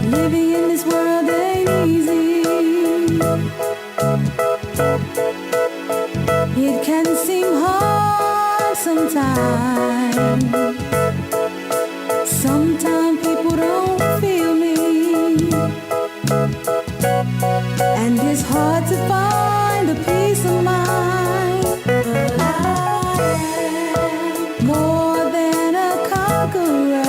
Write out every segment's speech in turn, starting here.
Living in this world ain't easy. It can seem hard sometimes. Sometimes people don't feel me, and it's hard to find a peace of mind. But I am more than a conqueror.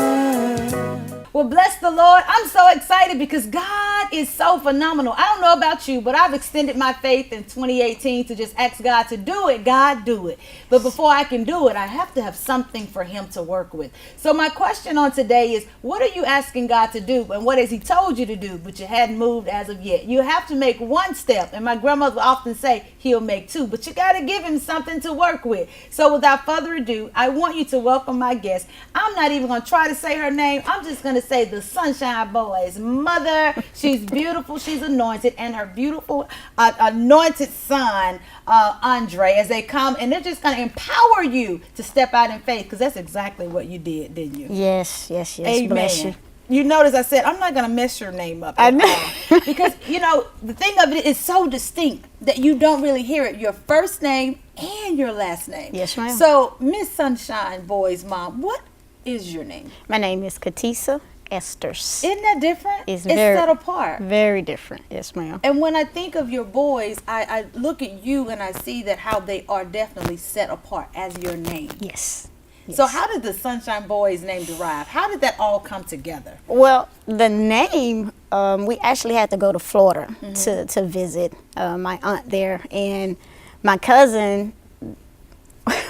Well, bless the Lord. I'm so excited because God is so phenomenal. I don't know about you, but I've extended my faith in 2018 to just ask God to do it. God, do it. But before I can do it, I have to have something for him to work with. So my question on today is, what are you asking God to do? And what has he told you to do, but you hadn't moved as of yet? You have to make one step. And my grandmother would often say, he'll make two. But you got to give him something to work with. So without further ado, I want you to welcome my guest. I'm not even going to try to say her name. I'm just going to say the Sunshine Boys' mother. She's beautiful. She's anointed. And her beautiful anointed son, Andre, as they come. And they're just going to empower you to step out in faith, because that's exactly what you did, didn't you? Yes, yes, yes. Amen. Bless you. You notice I said, I'm not going to mess your name up. I know. Because, you know, the thing of it is so distinct that you don't really hear it. Your first name and your last name. Yes, ma'am. So, Miss Sunshine Boy's mom, what is your name? My name is Katisa Esters. Isn't that different? It's set apart. Very different. Yes, ma'am. And when I think of your boys, I look at you and I see that how they are definitely set apart as your name. Yes. So how did the Sunshine Boys name derive? How did that all come together? Well, the name, we actually had to go to Florida to visit my aunt there. And my cousin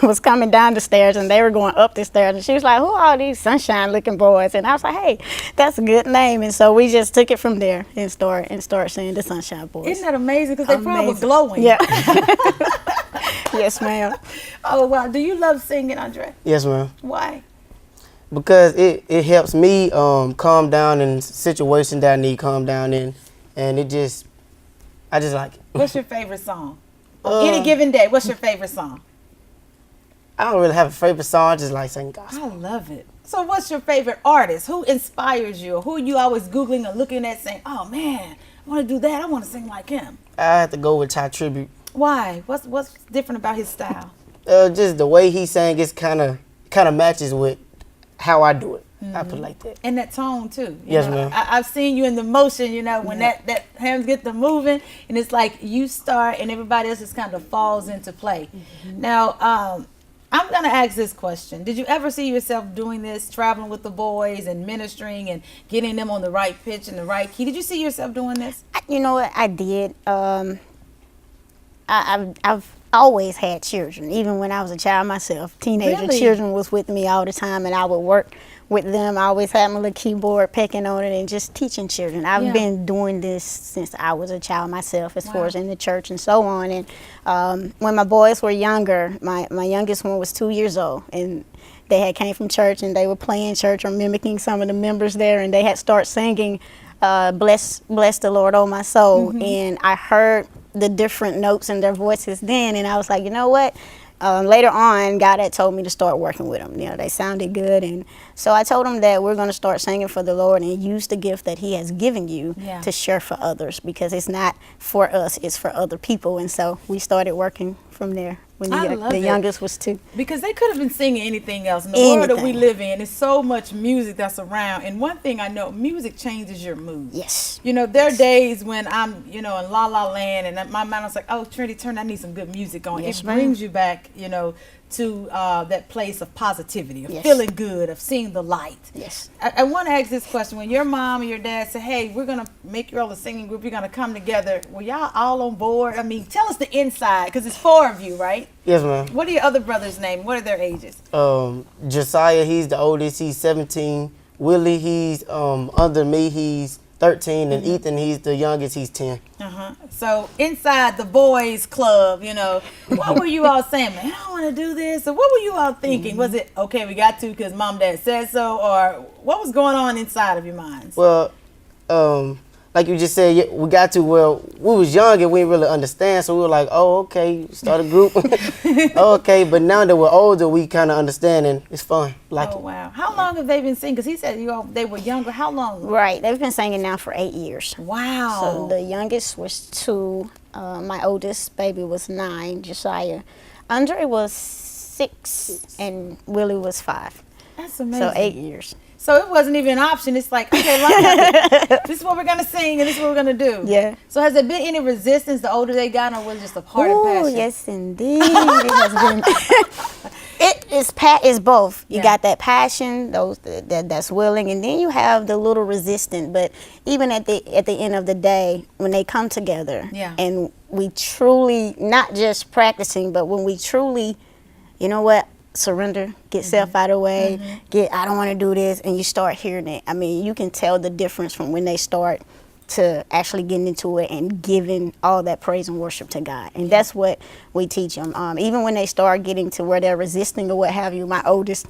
was coming down the stairs and they were going up the stairs. And she was like, who are all these sunshine looking boys? And I was like, hey, that's a good name. And so we just took it from there and started saying the Sunshine Boys. Isn't that amazing? Because they probably were glowing. Yeah. Yes, ma'am. Oh, wow. Do you love singing, Andre? Yes, ma'am. Why? Because it helps me calm down in situations that I need calm down in, and I just like it. What's your favorite song? Any given day, what's your favorite song? I don't really have a favorite song. I just like singing gospel. I love it. So what's your favorite artist? Who inspires you? Or who are you always Googling or looking at saying, oh, man, I want to do that. I want to sing like him. I have to go with Ty Tribute. Why? What's different about his style? Just the way he sang, it's kind of matches with how I do it. I put it like that. And that tone too. Yes, ma'am. I've seen you in the motion, you know, when that hands get to moving, and it's like you start and everybody else just kind of falls into play. Now, I'm going to ask this question. Did you ever see yourself doing this, traveling with the boys and ministering and getting them on the right pitch and the right key? Did you see yourself doing this? You know what? I did. I've always had children, even when I was a child myself. Teenager Really? children was with me all the time, and I would work with them. I always had my little keyboard pecking on it and just teaching children. I've been doing this since I was a child myself, as far as in the church and so on. And when my boys were younger, my youngest one was 2 years old, and they had came from church and they were playing church or mimicking some of the members there, and they had started singing bless the Lord, oh my soul. And I heard the different notes in their voices then, and I was like, you know what? Later on, God had told me to start working with them. You know, they sounded good, and so I told them that we're going to start singing for the Lord and use the gift that He has given you to share for others, because it's not for us, it's for other people. And so we started working from there when the youngest was 2. Because they could have been singing anything else. In the world that we live in, there's so much music that's around. And one thing I know, music changes your mood. Yes. You know, there are days when I'm, you know, in La La Land and my mind was like, oh, Trinity, I need some good music on. Yes, it brings you back, you know, to that place of positivity, of feeling good, of seeing the light. Yes. I want to ask this question. When your mom and your dad say, hey, we're going to make you all a singing group, you're going to come together, were y'all all on board? I mean, tell us the inside, because it's 4 of you, right? Yes, ma'am. What are your other brothers' names? What are their ages? Josiah, he's the oldest. He's 17. Willie, he's under me. He's 13. And Ethan, he's the youngest. He's 10. So inside the boys club, you know, what were you all saying? Man, I don't want to do this. So what were you all thinking? Was it, okay, we got to because mom and dad said so? Or what was going on inside of your minds? Well, like you just said, yeah, we got to, well, we was young and we didn't really understand, so we were like, oh, okay, start a group. Okay, but now that we're older, we kind of understand, and it's fun. Like Oh, wow. How long have they been singing? Because he said they were younger. How long? Right. They've been singing now for 8 years. Wow. So the youngest was 2. My oldest baby was 9, Josiah. Andre was 6, and Willie was 5. That's amazing. So 8 years. So it wasn't even an option. It's like, okay, this is what we're going to sing and this is what we're going to do. Yeah. So has there been any resistance the older they got, or was it just a part of Oh, passion? yes, indeed. It has been. It's both. You Yeah. got that passion, that's willing, and then you have the little resistant. But even at the end of the day, when they come together, Yeah. and we truly, not just practicing, but when we truly, you know what, surrender, get self out of the way, I don't want to do this, and you start hearing it. I mean, you can tell the difference from when they start to actually getting into it and giving all that praise and worship to God. And that's what we teach them. Even when they start getting to where they're resisting or what have you, my oldest,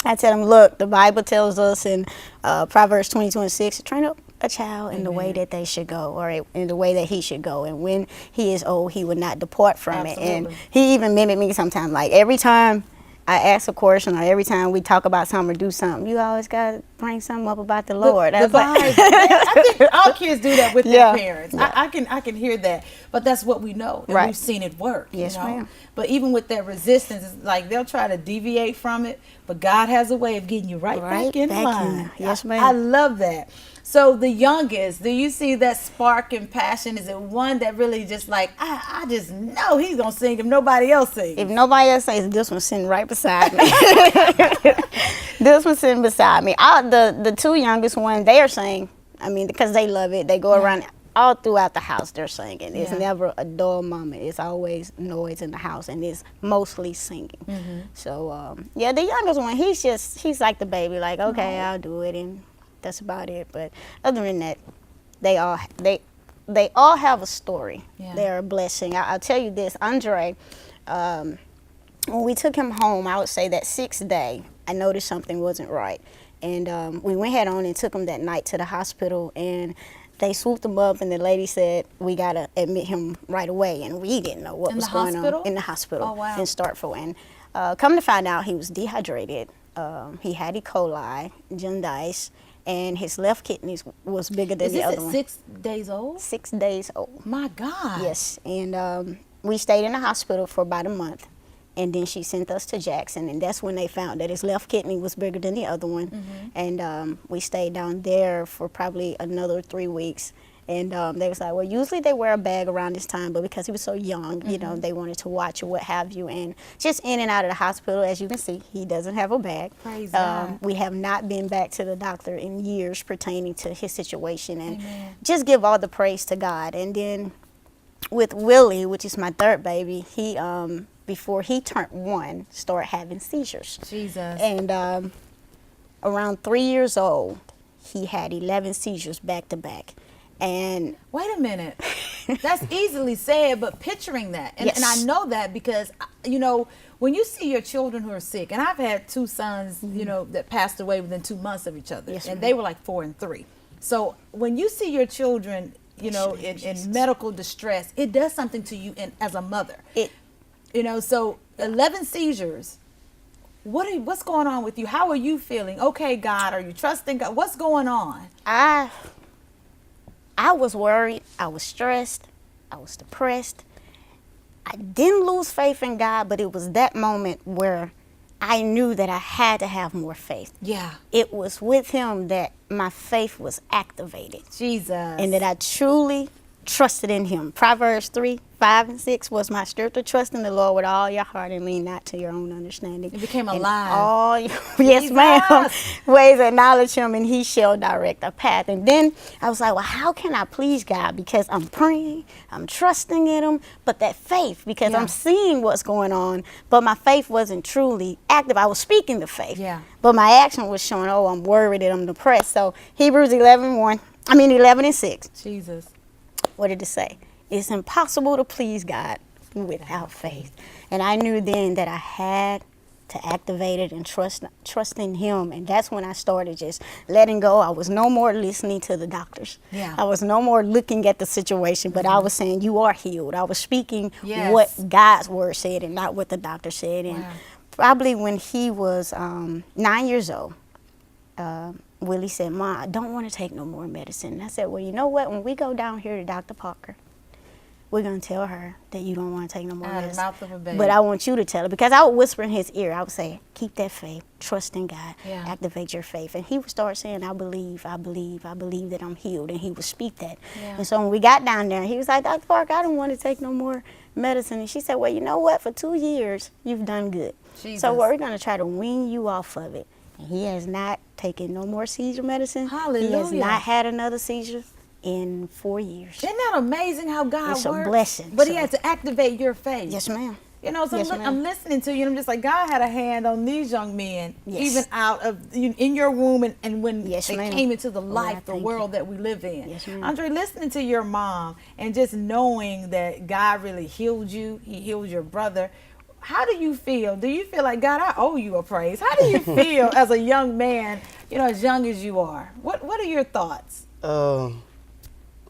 I tell them, look, the Bible tells us in Proverbs 20:26 to train up a child in the way that they should go, or in the way that he should go. And when he is old, he would not depart from it. And he even mimicked me sometimes. Like every time I ask a question, or every time we talk about something or do something, you always got to bring something up about the Lord. The That's like, Bible. I think all kids do that with Yeah. their parents. Yeah. I can hear that, but that's what we know. And Right. We've seen it work. Yes, you know? ma'am. But even with that resistance, it's like they'll try to deviate from it, but God has a way of getting you right back in line. Yes, ma'am. I love that. So the youngest, do you see that spark and passion? Is it one that really just like, I just know he's going to sing if nobody else sings? if nobody else says, this one's sitting right beside me. This one's sitting beside me. The 2 youngest ones, they are singing. I mean, because they love it. They go around all throughout the house. They're singing. It's Yeah. never a dull moment. It's always noise in the house, and it's mostly singing. So yeah, the youngest one, he's like the baby. Like, okay, I'll do it, and that's about it. But other than that, they all have a story. Yeah. They are a blessing. I'll tell you this, Andre. When we took him home, I would say that 6th day, I noticed something wasn't right. And we went head on and took him that night to the hospital, and they swooped him up, and the lady said, we got to admit him right away. And we didn't know what In was the going hospital? on in the hospital Oh, wow. in Starkville. And come to find out, he was dehydrated. He had E. coli, jaundice, and his left kidney was bigger than Is the this other at one. 6 days old? 6 days old. My God. Yes, and we stayed in the hospital for about a month, and then she sent us to Jackson, and that's when they found that his left kidney was bigger than the other one. And we stayed down there for probably another 3 weeks. And they was like, well, usually they wear a bag around this time, but because he was so young, you know, they wanted to watch or what have you. And just in and out of the hospital, as you can see, he doesn't have a bag. Praise God. We have not been back to the doctor in years pertaining to his situation. And Amen. just give all the praise to God. And then with Willie, which is my 3rd baby, he before he turned 1, started having seizures. Jesus. And around 3 years old, he had 11 seizures back to back. And Wait a minute. That's easily said, but picturing that. And, Yes. and I know that because, you know, when you see your children who are sick, and I've had 2 sons, you know, that passed away within 2 months of each other. Yes, and ma'am. they were like 4 and 3. So when you see your children, you know, in medical distress, it does something to you as a mother. You know, so 11 seizures. What's going on with you? How are you feeling? Okay, God, are you trusting God? What's going on? I was worried. I was stressed. I was depressed. I didn't lose faith in God, but it was that moment where I knew that I had to have more faith. Yeah. It was with him that my faith was activated, Jesus. and that I truly trusted in him. Proverbs 3:5-6 was my scripture. To trust in the Lord with all your heart and lean not to your own understanding. It became In alive. all yes, ma'am. Jesus. Ways acknowledge him, and he shall direct our path. And then I was like, well, how can I please God? Because I'm praying, I'm trusting in him, but that faith, because Yeah. I'm seeing what's going on, but my faith wasn't truly active. I was speaking the faith, Yeah. but my action was showing, oh, I'm worried and I'm depressed. So Hebrews 11:6. Jesus. What did it say? It's impossible to please God without faith. And I knew then that I had to activate it and trusting him. And that's when I started just letting go. I was no more listening to the doctors. Yeah. I was no more looking at the situation, but I was saying, you are healed. I was speaking Yes. what God's word said and not what the doctor said. And Wow. probably when he was 9 years old, Willie said, "Ma, I don't want to take no more medicine." And I said, "Well, you know what? When we go down here to Dr. Parker, we're going to tell her that you don't want to take no more Out of the medicine. mouth of a baby. But I want you to tell her." Because I would whisper in his ear. I would say, "Keep that faith. Trust in God. Yeah. Activate your faith." And he would start saying, "I believe, I believe, I believe that I'm healed." And he would speak that. Yeah. And so when we got down there, he was like, "Dr. Parker, I don't want to take no more medicine." And she said, "Well, you know what? For 2 years, you've done good. Jesus. So we're going to try to wean you off of it." And he has not taken no more seizure medicine. He has Hallelujah. not had another seizure in 4 years. Isn't that amazing how God It's a works? blessing, But he so- had to activate your faith. Yes, ma'am. You know, so Yes, look, ma'am. I'm listening to you, and I'm just like, God had a hand on these young men, Yes. even out of in your womb, and when Yes, they ma'am. came into the Lord, life, I the thank world you. that we live in. Yes, ma'am. Andre, listening to your mom and just knowing that God really healed you, He healed your brother. How do you feel? Do you feel like, God, I owe you a praise? How do you feel as a young man, you know, as young as you are? What are your thoughts?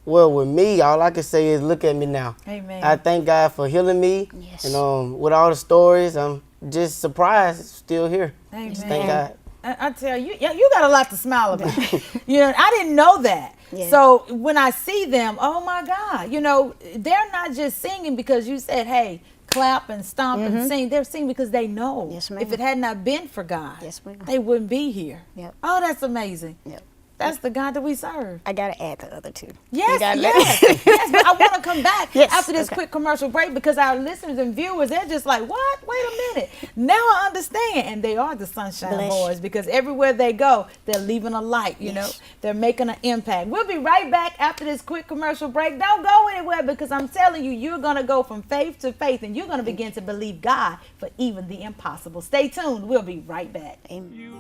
Well, with me, all I can say is look at me now. Amen. I thank God for healing me. Yes. And with all the stories, I'm just surprised still here. Amen. Just thank God. I tell you, yeah, you got a lot to smile about. You know, I didn't know that. Yeah. So when I see them, oh my God, you know, they're not just singing because you said, hey, clap and stomp and sing. They're singing because they know. Yes, ma'am. If it had not been for God, Yes, ma'am. they wouldn't be here. Yep. Oh, that's amazing. Yep. That's the God that we serve. I got to add the other two. Yes, You gotta let- yes, yes. But I want to come back Yes, after this okay. quick commercial break because our listeners and viewers, they're just like, what? Wait a minute. Now I understand. And they are the Sunshine Bless Boys because everywhere they go, they're leaving a light, you know. They're making an impact. We'll be right back after this quick commercial break. Don't go anywhere because I'm telling you, you're going to go from faith to faith and you're going to begin to believe God for even the impossible. Stay tuned. We'll be right back. Amen.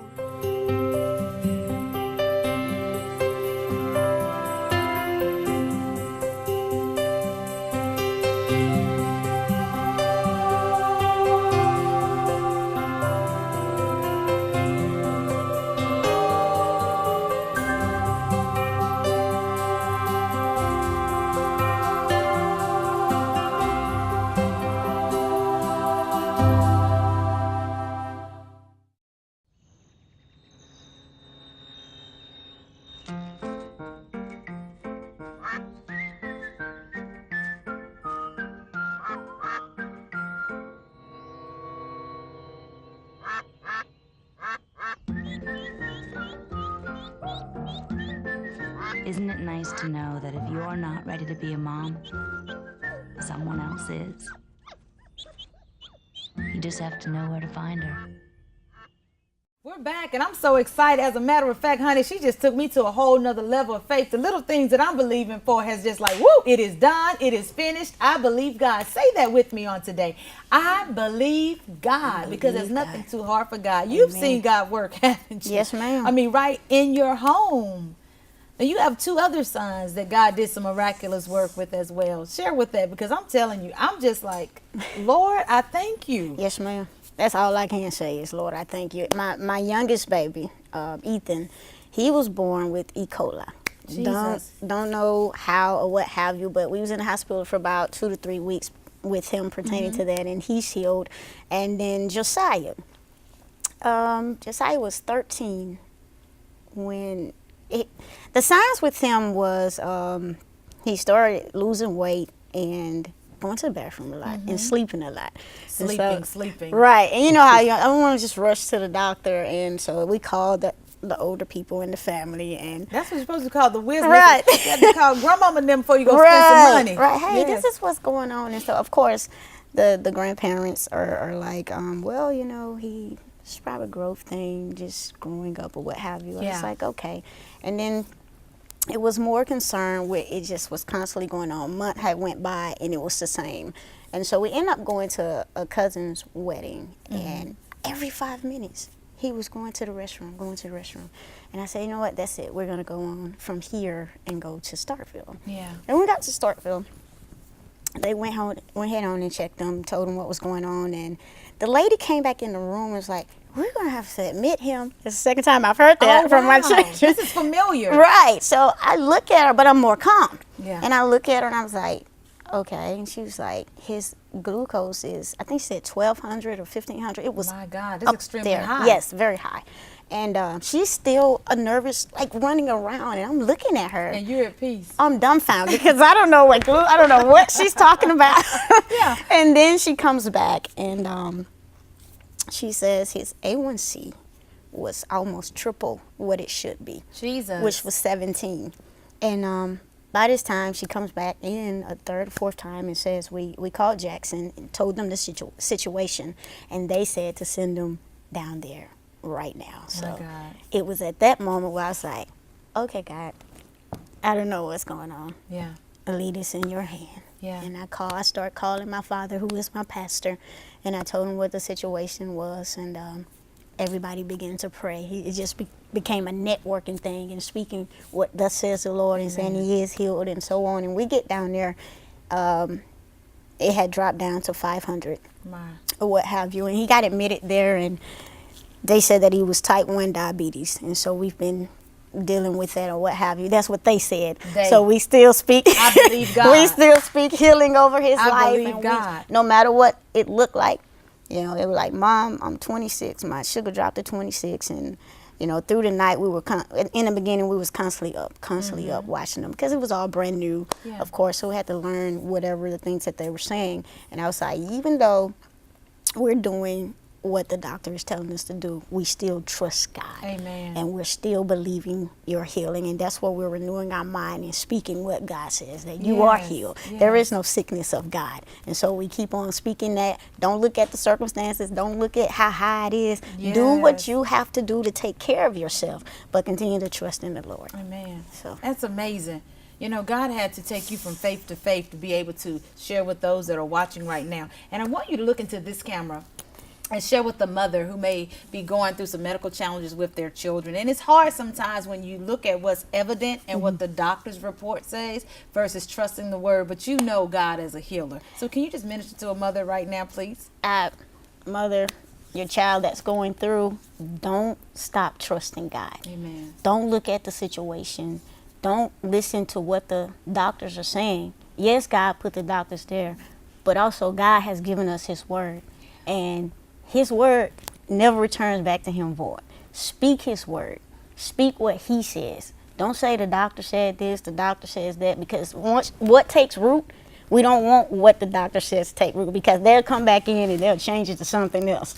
Isn't it nice to know that if you're not ready to be a mom, someone else is? You just have to know where to find her. We're back, and I'm so excited. As a matter of fact, honey, she just took me to a whole nother level of faith. The little things that I'm believing for has just like, woo, it is done. It is finished. I believe God. Say that with me on today. I believe God because there's nothing too hard for God. You've Amen. seen God work, haven't you? Yes, ma'am. I mean, right in your home. And you have 2 other sons that God did some miraculous work with as well. Share with that because I'm telling you, I'm just like, Lord, I thank you. Yes, ma'am. That's all I can say is, Lord, I thank you. My youngest baby, Ethan, he was born with E. coli. Jesus. Don't know how or what have you, but we was in the hospital for about 2 to 3 weeks with him pertaining to that, and he's healed. And then Josiah. Josiah was 13 when the signs with him was he started losing weight and going to the bathroom a lot and sleeping a lot. And Sleeping. Right. And you know how I don't want to just rush to the doctor, and so we called the older people in the family, and That's what you're supposed to call the wisdom. Right. You have to call grandmama and them before you go spend some money. Right. Hey, Yes. this is what's going on. And so, of course, the grandparents are like, well, you know, it's probably a growth thing, just growing up or what have you. And Yeah. it's like, okay. And then it was more concerned with it just was constantly going on. A month had went by and it was the same. And so we ended up going to a cousin's wedding, and every 5 minutes he was going to the restroom. And I said, you know what, that's it. We're going to go on from here and go to Starkville. Yeah. And we got to Starkville, They went head on and checked them, told them what was going on, and the lady came back in the room and was like, "We're gonna have to admit him." It's the second time I've heard that from my church. This is familiar. Right. So I look at her, but I'm more calm. Yeah. And I look at her and I was like, okay. And she was like, his glucose is, I think she said 1,200 or 1,500. It was My God, that's up extremely there. high. Yes, very high. And she's still a nervous, like running around, and I'm looking at her. And you're at peace. I'm dumbfounded because I don't know what she's talking about. Yeah. And then she comes back and she says his A1C was almost triple what it should be. Jesus. Which was 17. And by this time, she comes back in a third or fourth time and says, we called Jackson and told them the situation, and they said to send them down there right now. So my God. it was at that moment where I was like, okay, God, I don't know what's going on. Yeah. Lead us in your hand. Yeah. And I start calling my father, who is my pastor, and I told him what the situation was, and everybody began to pray. It just became a networking thing and speaking what thus says the Lord and saying he is healed and so on. And we get down there, it had dropped down to 500 or what have you. And he got admitted there, and they said that he was type 1 diabetes. And so we've been dealing with that or what have you. That's what they said. So we still speak. I believe God. We still speak healing over his life. I believe and God. no matter what it looked like. You know, they were like, Mom, I'm 26. My sugar dropped to 26. And, you know, through the night, we were, in the beginning, we was constantly up watching them because it was all brand new, of course. So we had to learn whatever the things that they were saying. And I was like, even though we're doing what the doctor is telling us to do, we still trust God. Amen. And we're still believing your healing. And that's where we're renewing our mind and speaking what God says, that you are healed. There is no sickness of God. And so we keep on speaking that. Don't look at the circumstances. Don't look at how high it is. Do what you have to do to take care of yourself, but continue to trust in the Lord. Amen. So that's amazing. You know, God had to take you from faith to faith to be able to share with those that are watching right now. And I want you to look into this camera and share with the mother who may be going through some medical challenges with their children. And it's hard sometimes when you look at what's evident and what the doctor's report says versus trusting the word, but you know God as a healer. So can you just minister to a mother right now, please? Mother, your child that's going through, don't stop trusting God. Amen. Don't look at the situation. Don't listen to what the doctors are saying. Yes, God put the doctors there, but also God has given us his word. And his word never returns back to him void. Speak his word. Speak what he says. Don't say the doctor said this, the doctor says that, because once what takes root, we don't want what the doctor says to take root, because they'll come back in and they'll change it to something else.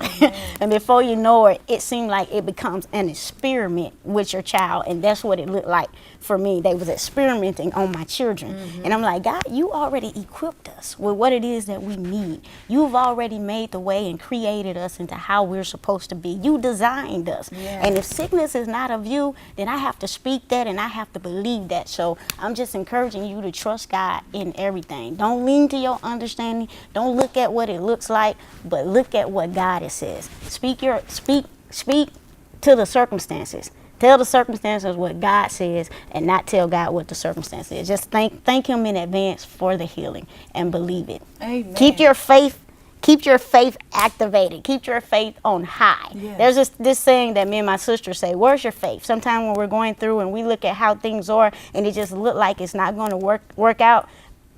And before you know it, it seemed like it becomes an experiment with your child. And that's what it looked like for me. They was experimenting on my children. And I'm like, God, you already equipped us with what it is that we need. You've already made the way and created us into how we're supposed to be. You designed us. And if sickness is not of you, then I have to speak that and I have to believe that. So I'm just encouraging you to trust God in everything. Don't lean to your understanding. Don't look at what it looks like, but look at what God says. Speak to the circumstances. Tell the circumstances what God says and not tell God what the circumstance is. Just thank him in advance for the healing and believe it. Amen. Keep your faith activated. Keep your faith on high. Yes. There's this saying that me and my sister say, where's your faith? Sometimes when we're going through and we look at how things are and it just look like it's not going to work out,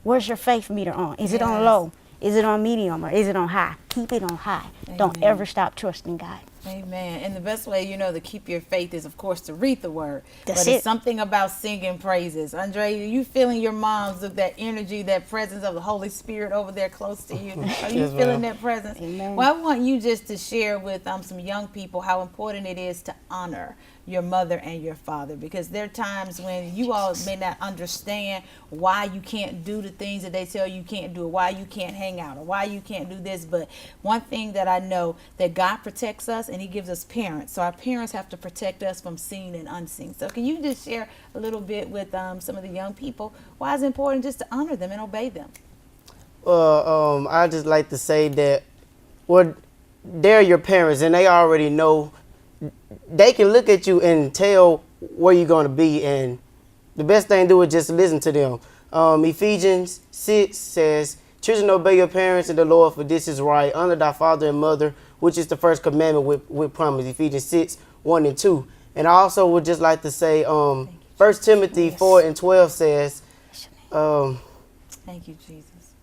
where's your faith meter on? Is it on low? Is it on medium, or is it on high? Keep it on high. Amen. Don't ever stop trusting God. Amen. And the best way, you know, to keep your faith is, of course, to read the word. That's but it's it. something about singing praises. Andre, you feeling your moms with that energy, that presence of the Holy Spirit over there close to you? Are you Yes, feeling ma'am. that presence? Amen. Well, I want you just to share with some young people how important it is to honor your mother and your father, because there are times when you all may not understand why you can't do the things that they tell you can't do, or why you can't hang out, or why you can't do this. But one thing that I know, that God protects us and he gives us parents. So our parents have to protect us from seen and unseen. So can you just share a little bit with some of the young people why it's important just to honor them and obey them? I just like to say that they're your parents and they already know. They can look at you and tell where you're going to be, and the best thing to do is just listen to them. Ephesians 6 says, Children, obey your parents in the Lord, for this is right. Honor thy father and mother, which is the first commandment with promise. Ephesians 6, 1 and 2. And I also would just like to say, 1 Timothy 4 and 12 says, Thank you, Jesus.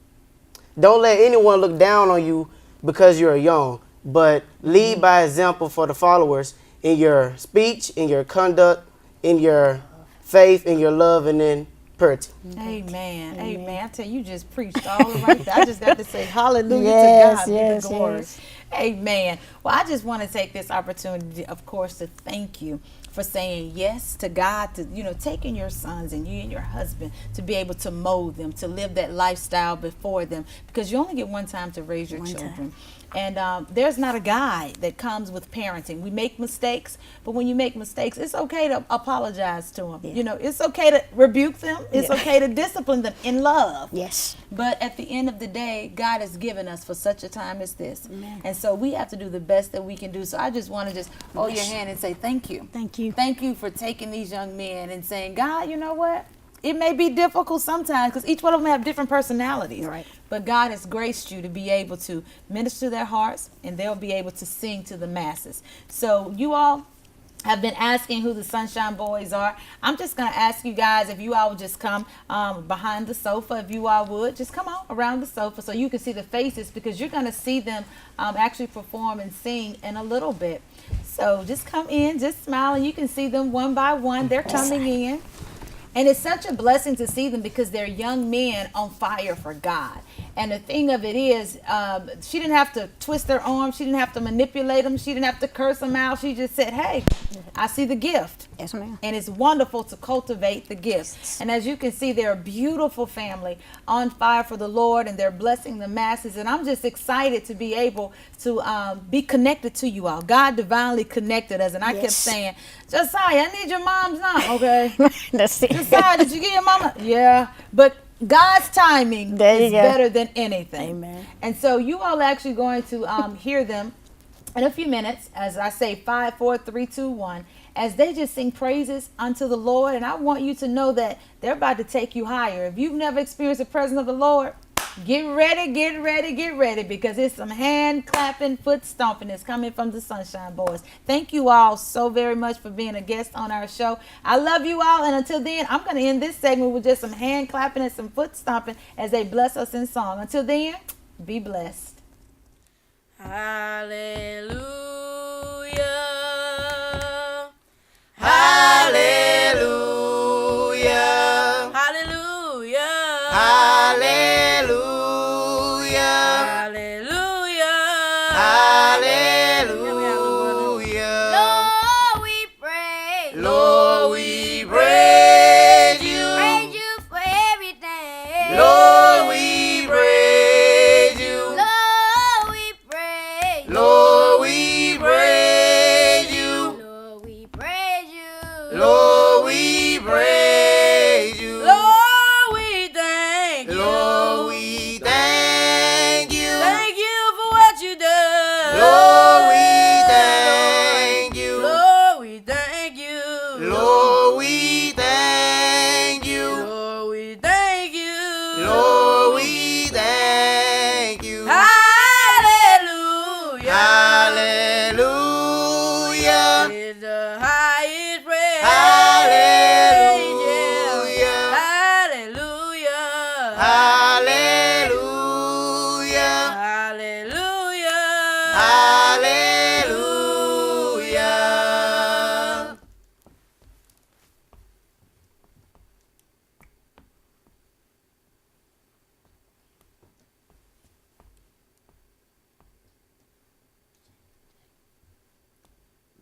don't let anyone look down on you because you're young, but lead by example for the followers in your speech, in your conduct, in your faith, in your love, and in purity. Amen. Amen. I tell you, you just preached all right there. I just got to say hallelujah Yes, to God. yes, Be the glory. yes. Amen. Well, I just want to take this opportunity, of course, to thank you for saying yes to God, to, you know, taking your sons and you and your husband to be able to mold them, to live that lifestyle before them, because you only get one time to raise your children. And there's not a guide that comes with parenting. We make mistakes, but when you make mistakes, it's okay to apologize to them. You know, it's okay to rebuke them. It's okay to discipline them in love. Yes. But at the end of the day, God has given us for such a time as this. Amen. And so we have to do the best that we can do. So I just want to just hold your hand and say thank you. Thank you. Thank you for taking these young men and saying, God, you know what? It may be difficult sometimes because each one of them have different personalities. Right. But God has graced you to be able to minister to their hearts, and they'll be able to sing to the masses. So you all have been asking who the Sunshine Boys are. I'm just going to ask you guys if you all would just come behind the sofa, if you all would. Just come on around the sofa so you can see the faces, because you're going to see them actually perform and sing in a little bit. So just come in, just smile, and you can see them one by one. They're coming in. And it's such a blessing to see them because they're young men on fire for God. And the thing of it is, she didn't have to twist their arms. She didn't have to manipulate them. She didn't have to curse them out. She just said, hey, I see the gift. Yes, ma'am. And it's wonderful to cultivate the gifts. And as you can see, they're a beautiful family on fire for the Lord, and they're blessing the masses. And I'm just excited to be able to be connected to you all. God divinely connected us. And I kept saying, Josiah, I need your mom's number. Okay. That's it. Josiah, did you get your mama? Yeah. But God's timing is better than anything. Amen. And so you all are actually going to hear them in a few minutes, as I say 5, 4, 3, 2, 1, as they just sing praises unto the Lord. And I want you to know that they're about to take you higher. If you've never experienced the presence of the Lord, get ready, get ready, get ready, because it's some hand clapping, foot stomping that's coming from the Sunshine Boys. Thank you all so very much for being a guest on our show. I love you all, and until then, I'm going to end this segment with just some hand clapping and some foot stomping as they bless us in song. Until then, be blessed. Hallelujah. Hallelujah. Hallelujah. Hallelujah. Hallelujah. Hallelujah. Lord, we praise. Lord, we praise you. Praise you for everything. Lord, we praise you. Lord, we praise. Lord, we praise you. Lord, we praise you. Lord, we praise you. Lord, we thank you. Lord, we thank you. Thank you for what you done. Lord, we thank you. Lord, we thank you. Lord, we thank you. Lord, we thank you. Lord, we thank you. Hallelujah. Hallelujah. Is the highest praise. Hallelujah. Hallelujah. Hallelujah. Hallelujah. Hallelujah.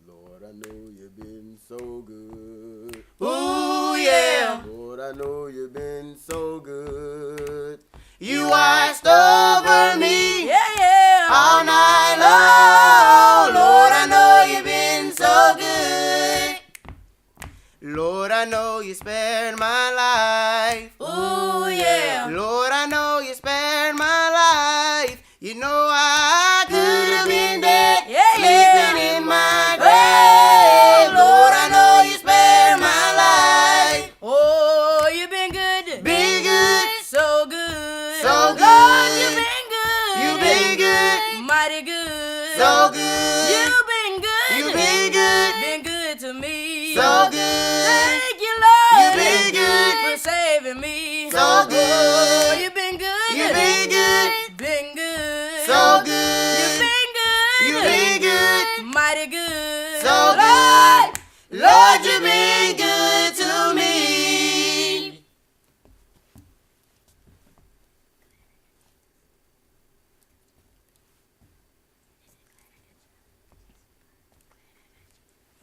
Lord, I know you've been so good. Ooh, yeah. Lord, I know you've been so good. You watched over me Yeah, yeah. all night long. Lord, I know you've been so good. Lord, I know you spared my life. Ooh, yeah. Lord, I know you spared my life. You know I could have been dead, Yeah, sleeping yeah. in my grave. Lord, I know you spared my life. Oh, you've been good. Been good, So good. so Lord, good. Lord, you've been good to me.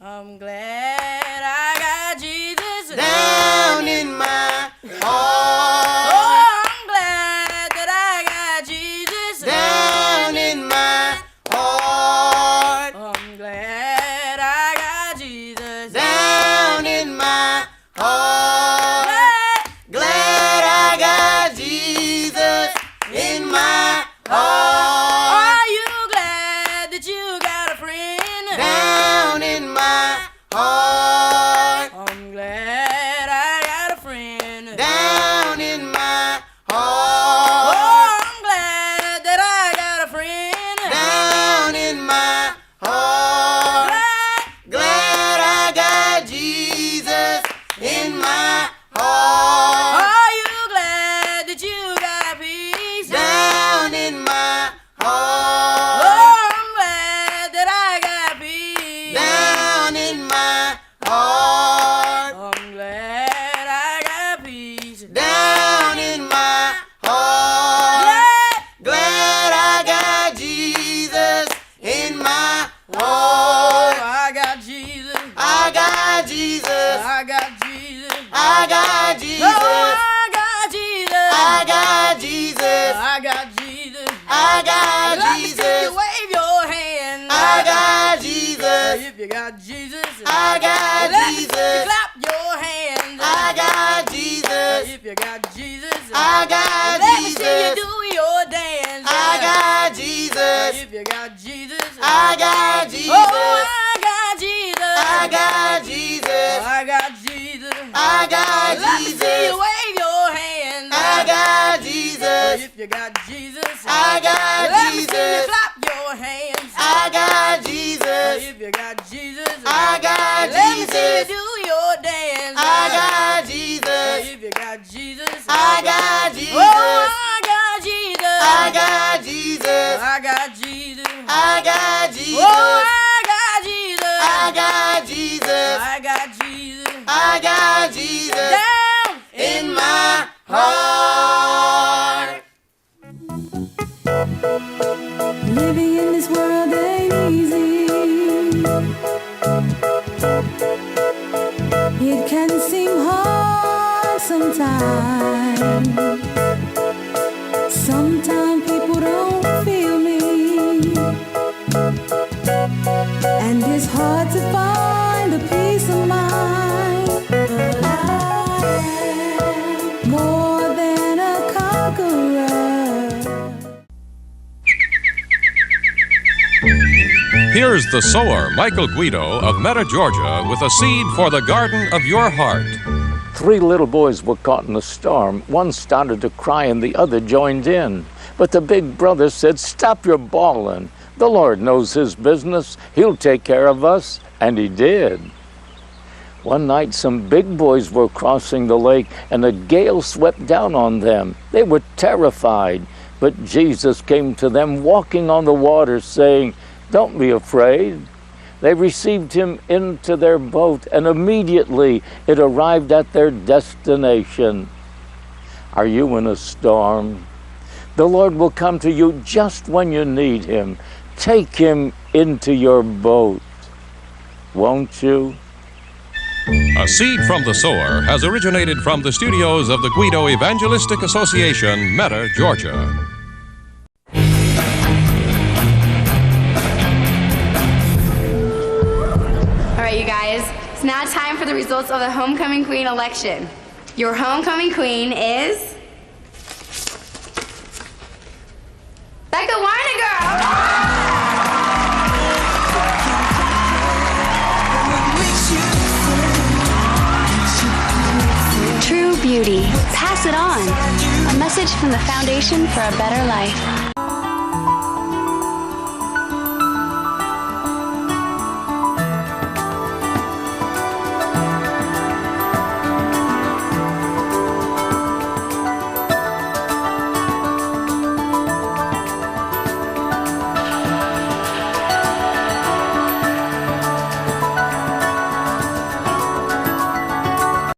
I'm glad I got Jesus Down in my Oh, heart. I'm glad that I got Jesus Down in my heart. I'm glad I got Jesus Down in my heart. Glad I got Jesus in my heart. Are you glad that you got a friend? Down in my heart. I'm glad I got a friend. Down in my Oh, heart. I'm glad that I got a friend. Down in my heart. Glad I got Jesus in my heart. Are you glad that you got peace? Down in my heart. Oh, I'm glad that I got peace. Down in my heart. I'm glad I got peace. Down in my heart. Glad I got Jesus in my Oh, heart. I got Jesus. I got Jesus. I got Jesus. I got Jesus. Oh, I got Jesus. I got Jesus. I got Jesus. I got Let me see you Jesus. wave your hand. I got Jesus. If you got Jesus. I got Let me see you Jesus. clap your hands. I got Jesus. If you got Jesus. I got Let me see you Jesus. do your dance. I got Jesus. If you got Jesus. I got Jesus. Oh, I got Jesus. I got Jesus. I got Jesus. I got Let me see you Jesus. wave your hands. I got Jesus. If you got Jesus. I got Let me see you Jesus. clap your hands. I got Jesus. If you got Jesus. I got Let me see you Jesus. do your dance. I got Jesus. If you got Jesus. I got Jesus. Oh, I got Jesus. I got Jesus. I got Jesus. I got Jesus. Oh, I got Jesus. I got Jesus. I got Jesus. I got Jesus Down in my heart. Living in this world ain't easy. It can seem hard sometimes. Sometimes people don't feel me, and it's hard to find a peace of mind. But I am more than a conqueror. Here's the sower, Michael Guido of Meta, Georgia, with a seed for the garden of your heart. 3 little boys were caught in a storm. One started to cry and the other joined in. But the big brother said, "Stop your bawling. The Lord knows his business. He'll take care of us." And he did. One night, some big boys were crossing the lake and a gale swept down on them. They were terrified. But Jesus came to them walking on the water, saying, "Don't be afraid." They received him into their boat, and immediately it arrived at their destination. Are you in a storm? The Lord will come to you just when you need him. Take him into your boat. Won't you? A seed from the sower has originated from the studios of the Guido Evangelistic Association, Meta, Georgia. All right, you guys, it's now time for the results of the Homecoming Queen election. Your Homecoming Queen is Becca Warniger. True beauty. Pass it on. A message from the Foundation for a Better Life.